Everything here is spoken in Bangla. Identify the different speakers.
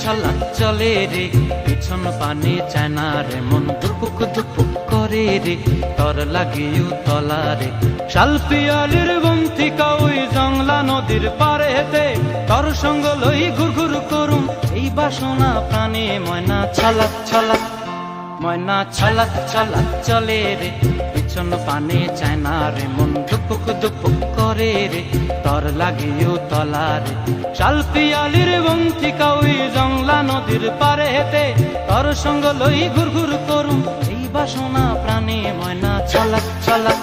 Speaker 1: ছলাক চলে রে, পিছন পানে চায় না রে, মন দুপুক দুপুক করে রে, তর লাগিও তলা রে। শাল পিয়ালির বন্থিকা ওই জংলা নদীর পারে হেতে, তর সঙ্গ লই ঘুর ঘুর করুম এই বাসনা প্রাণে। ময়না ছলাক ছলাক, ময়না ছলাক ছলাক চলে রে, পিছন পানে চায় না রে, মন দুপুক দুপুক করে রে, তর লাগিও তলা রে। শাল পিয়ালির বন্থিকা ওই জংলা নদীর পারে হেতে, তর সঙ্গ লই ঘুর ঘুর করুম এই বাসনা প্রাণে। ময়না ছলাক ছলাক।